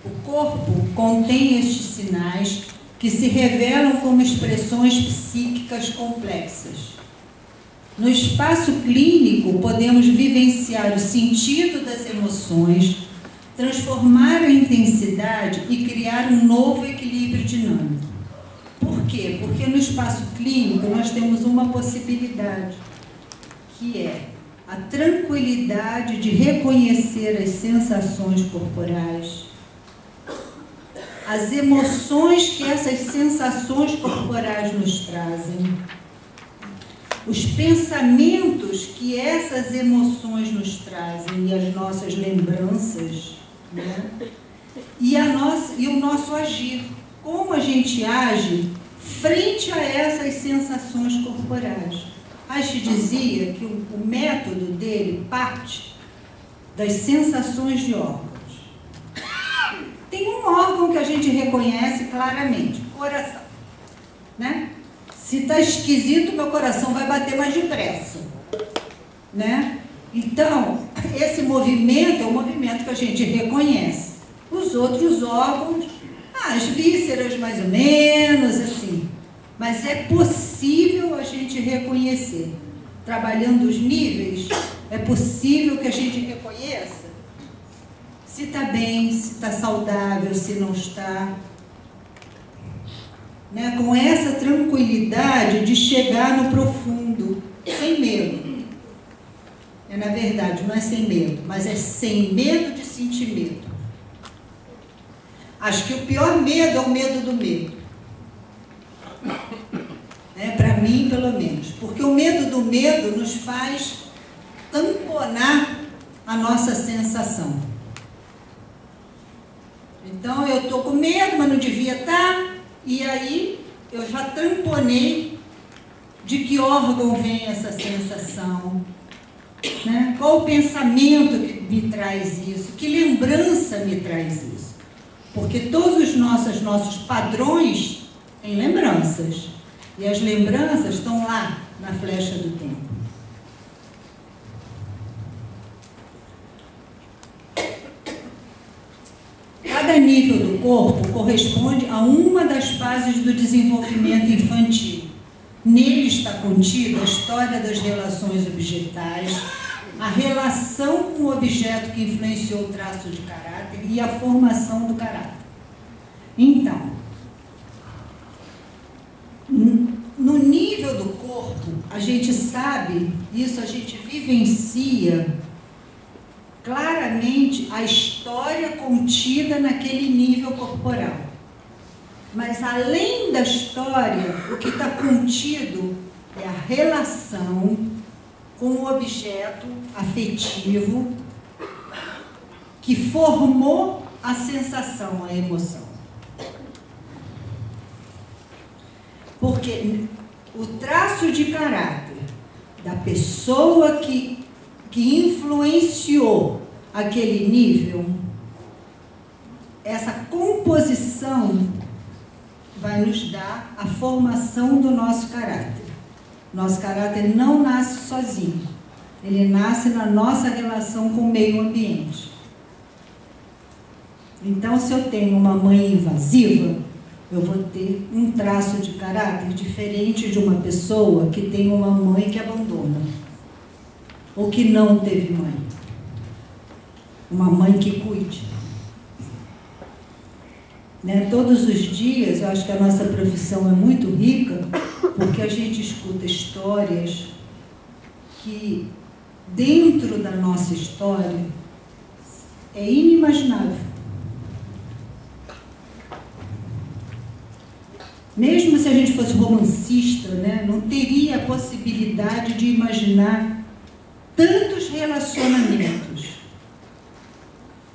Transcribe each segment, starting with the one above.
O corpo contém estes sinais que se revelam como expressões psíquicas complexas. No espaço clínico, podemos vivenciar o sentido das emoções, transformar a intensidade e criar um novo equilíbrio dinâmico. Por quê? Porque no espaço clínico nós temos uma possibilidade, que é a tranquilidade de reconhecer as sensações corporais, as emoções que essas sensações corporais nos trazem, os pensamentos que essas emoções nos trazem e as nossas lembranças, né? E o nosso agir, como a gente age frente a essas sensações corporais. Reich dizia que o método dele parte das sensações de órgãos. Tem um órgão que a gente reconhece claramente, o coração, né? Se está esquisito, meu coração vai bater mais depressa, né? Então, esse movimento é um movimento que a gente reconhece. Os outros órgãos, as vísceras mais ou menos, assim. Mas é possível a gente reconhecer. Trabalhando os níveis, é possível que a gente reconheça se está bem, se está saudável, se não está. Né? Com essa tranquilidade de chegar no profundo, sem medo. Na verdade, não é sem medo, mas é sem medo de sentir medo. Acho que o pior medo é o medo do medo. Para mim, pelo menos. Porque o medo do medo nos faz tamponar a nossa sensação. Então, eu estou com medo, mas não devia estar. E aí, eu já tamponei de que órgão vem essa sensação. Né? Qual o pensamento que me traz isso? Que lembrança me traz isso? Porque todos os nossos padrões têm lembranças. E as lembranças estão lá, na flecha do tempo. Cada nível do corpo corresponde a uma das fases do desenvolvimento infantil. Nele está contida a história das relações objetais, a relação com o objeto que influenciou o traço de caráter e a formação do caráter. Então, no nível do corpo, a gente sabe, isso a gente vivencia claramente a história contida naquele nível corporal. Mas além da história, o que está contido é a relação com o objeto afetivo que formou a sensação, a emoção. Porque o traço de caráter da pessoa que influenciou aquele nível, essa composição vai nos dar a formação do nosso caráter. Nosso caráter não nasce sozinho. Ele nasce na nossa relação com o meio ambiente. Então, se eu tenho uma mãe invasiva, eu vou ter um traço de caráter diferente de uma pessoa que tem uma mãe que abandona. Ou que não teve mãe. Uma mãe que cuide. Né? Todos os dias, eu acho que a nossa profissão é muito rica, porque a gente escuta histórias que, dentro da nossa história, é inimaginável. Mesmo se a gente fosse romancista, né, não teria a possibilidade de imaginar tantos relacionamentos.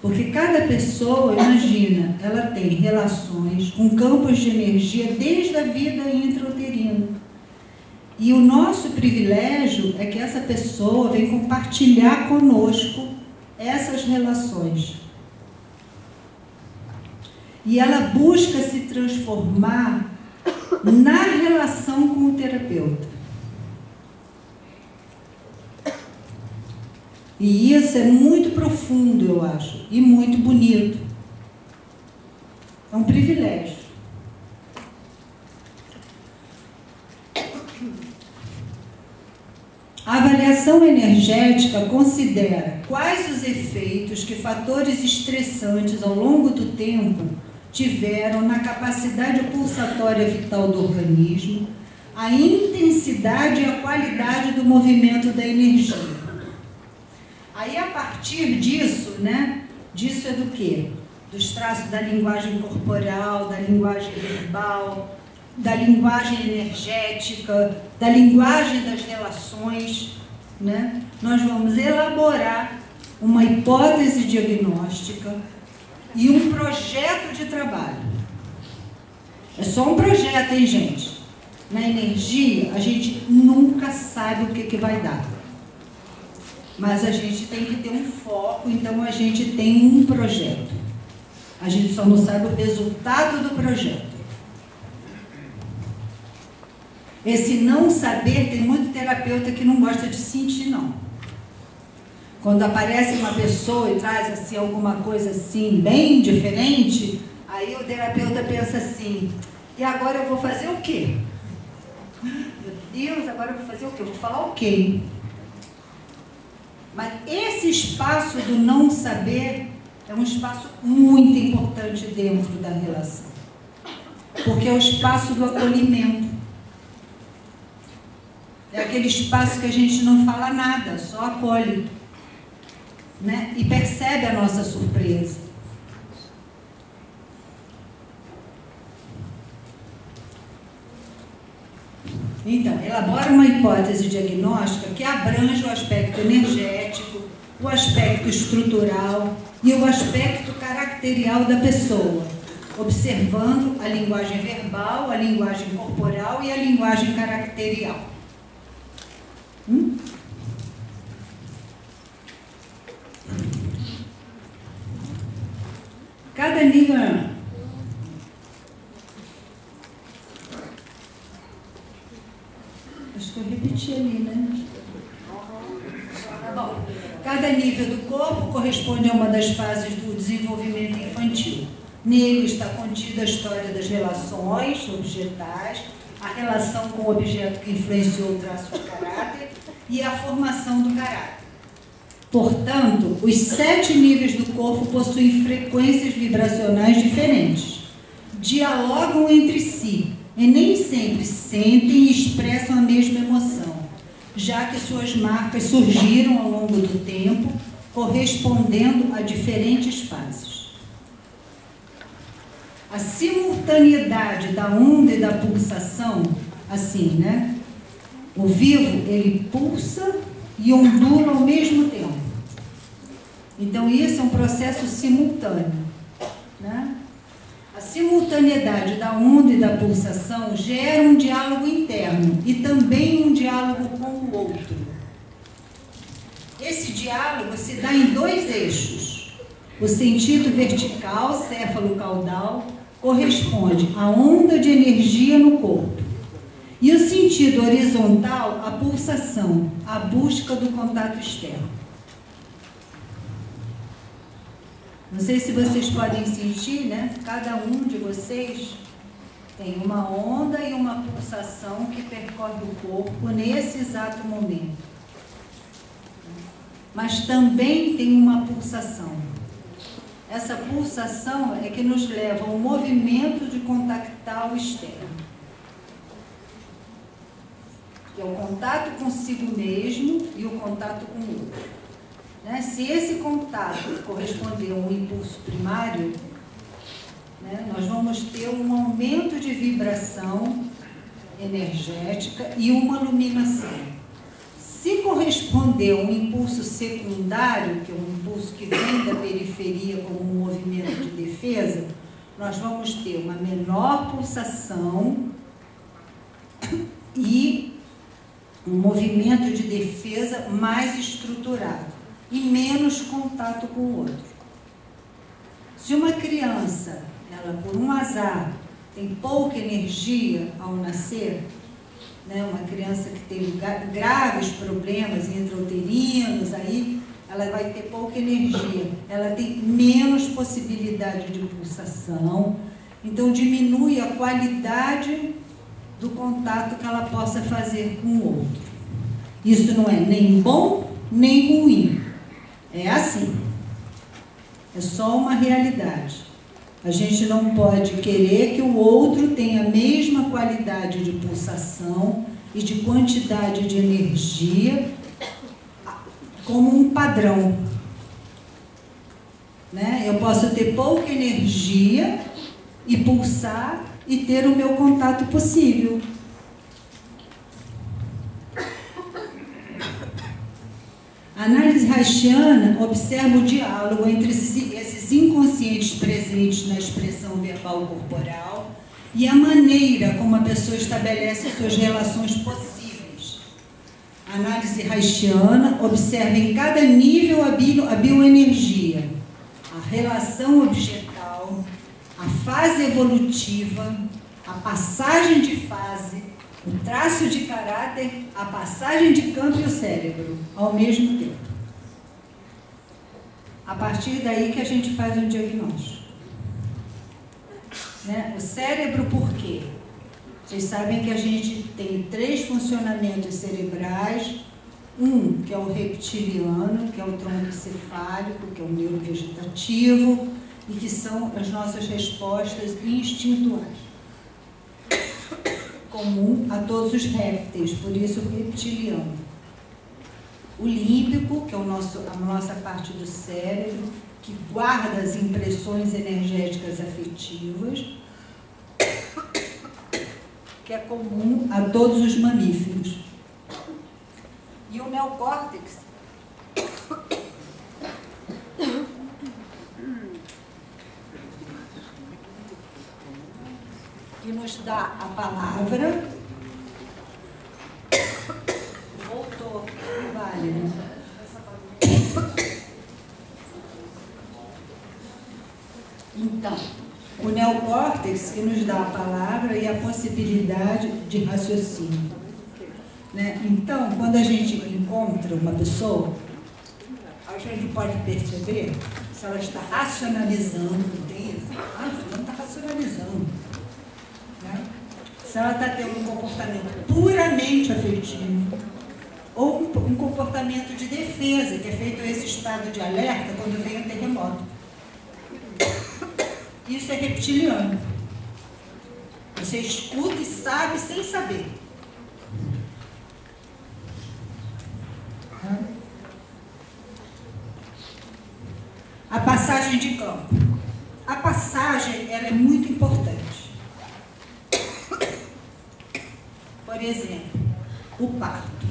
Porque cada pessoa, imagina, ela tem relações com campos de energia desde a vida intrauterina. E o nosso privilégio é que essa pessoa vem compartilhar conosco essas relações. E ela busca se transformar na relação com o terapeuta. E isso é muito profundo, eu acho, e muito bonito. É um privilégio. A avaliação energética considera quais os efeitos que fatores estressantes ao longo do tempo tiveram na capacidade pulsatória vital do organismo, a intensidade e a qualidade do movimento da energia. Aí, a partir disso, né? Disso é do quê? Dos traços da linguagem corporal, da linguagem verbal, da linguagem energética, da linguagem das relações, né? Nós vamos elaborar uma hipótese diagnóstica e um projeto de trabalho. É só um projeto, hein, gente? Na energia, a gente nunca sabe o que vai dar. Mas a gente tem que ter um foco, então a gente tem um projeto. A gente só não sabe o resultado do projeto. Esse não saber, tem muito terapeuta que não gosta de sentir, não. Quando aparece uma pessoa e traz assim, alguma coisa assim, bem diferente, aí o terapeuta pensa assim, e agora eu vou fazer o quê? Meu Deus, agora eu vou fazer o quê? Eu vou falar o quê? Mas esse espaço do não saber é um espaço muito importante dentro da relação. Porque é o espaço do acolhimento. É aquele espaço que a gente não fala nada, só acolhe, né? E percebe a nossa surpresa. Então, elabora uma hipótese diagnóstica que abrange o aspecto energético, o aspecto estrutural e o aspecto caracterial da pessoa, observando a linguagem verbal, a linguagem corporal e a linguagem caracterial. Cada nível... Acho que eu repeti ali, né? Bom, cada nível do corpo corresponde a uma das fases do desenvolvimento infantil. Nele está contida a história das relações objetais, a relação com o objeto que influenciou o traço de caráter e a formação do caráter. Portanto, os 7 níveis do corpo possuem frequências vibracionais diferentes, dialogam entre si e nem sempre sentem e expressam a mesma emoção, já que suas marcas surgiram ao longo do tempo, correspondendo a diferentes fases. A simultaneidade da onda e da pulsação, assim, né? O vivo, ele pulsa e ondula ao mesmo tempo. Então, isso é um processo simultâneo, né? A simultaneidade da onda e da pulsação gera um diálogo interno e também um diálogo com o outro. Esse diálogo se dá em 2 eixos. O sentido vertical, céfalo-caudal, corresponde à onda de energia no corpo. E o sentido horizontal, a pulsação, a busca do contato externo. Não sei se vocês podem sentir, né? Cada um de vocês tem uma onda e uma pulsação que percorre o corpo nesse exato momento. Mas também tem uma pulsação. Essa pulsação é que nos leva ao movimento de contactar o externo. Que é o contato consigo mesmo e o contato com o outro. Né? Se esse contato corresponder a um impulso primário, né, nós vamos ter um aumento de vibração energética e uma iluminação. Se corresponder a um impulso secundário, que é um impulso que vem da periferia como um movimento de defesa, nós vamos ter uma menor pulsação e um movimento de defesa mais estruturado e menos contato com o outro. Se uma criança, ela por um azar, tem pouca energia ao nascer, né, uma criança que teve graves problemas intrauterinos, aí ela vai ter pouca energia, ela tem menos possibilidade de pulsação, Então diminui a qualidade do contato que ela possa fazer com o outro. Isso não é nem bom nem ruim. É assim. É só uma realidade. A gente não pode querer que o outro tenha a mesma qualidade de pulsação e de quantidade de energia como um padrão. Né? Eu posso ter pouca energia e pulsar e ter o meu contato possível. A análise haitiana observa o diálogo entre esses inconscientes presentes na expressão verbal corporal e a maneira como a pessoa estabelece suas relações possíveis. A análise haitiana observa em cada nível a bioenergia, a relação objetal, a fase evolutiva, a passagem de fase, o traço de caráter, a passagem de campo e o cérebro, ao mesmo tempo. A partir daí que a gente faz um diagnóstico. Né? O cérebro, por quê? Vocês sabem que a gente tem 3 funcionamentos cerebrais, um que é o reptiliano, que é o tronco cefálico, que é o neurovegetativo, e que são as nossas respostas instintuais. Comum a todos os répteis, por isso o reptiliano. O límbico, que é a nossa parte do cérebro, que guarda as impressões energéticas afetivas, que é comum a todos os mamíferos. E o neocórtex, que nos dá a palavra. Voltou, vale. Então, o neocórtex que nos dá a palavra e a possibilidade de raciocínio. Né? Então, quando a gente encontra uma pessoa, a gente pode perceber se ela está racionalizando, tem isso? Não está racionalizando. Né? Se ela está tendo um comportamento puramente afetivo, ou um comportamento de defesa, que é feito esse estado de alerta quando vem um terremoto. Isso é reptiliano. Você escuta e sabe sem saber. A passagem de campo. A passagem, ela é muito importante. Por exemplo, o parto.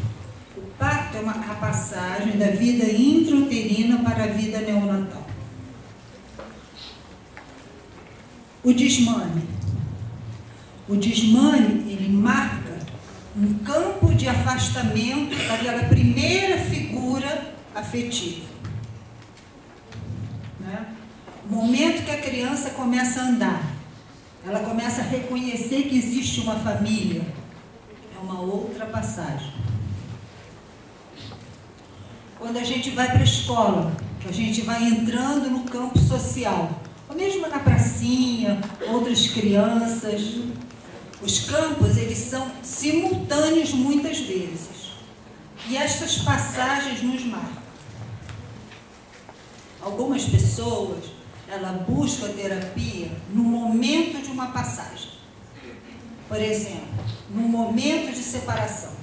O parto é a passagem da vida intrauterina para a vida neonatal. O desmame. O desmame, ele marca um campo de afastamento daquela primeira figura afetiva. Né? O momento que a criança começa a andar, ela começa a reconhecer que existe uma família, é uma outra passagem. Quando a gente vai para a escola, que a gente vai entrando no campo social, ou mesmo na pracinha, outras crianças, os campos, eles são simultâneos muitas vezes. E essas passagens nos marcam. Algumas pessoas, elas buscam a terapia no momento de uma passagem. Por exemplo, no momento de separação.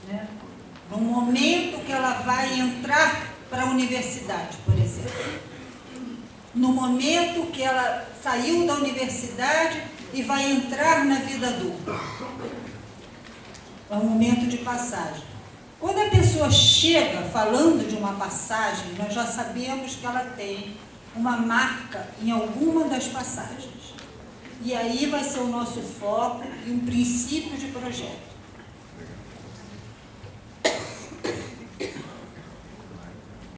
Né? No momento que ela vai entrar para a universidade, por exemplo. No momento que ela saiu da universidade e vai entrar na vida adulta. É um momento de passagem. Quando a pessoa chega falando de uma passagem, nós já sabemos que ela tem uma marca em alguma das passagens. E aí vai ser o nosso foco e um princípio de projeto.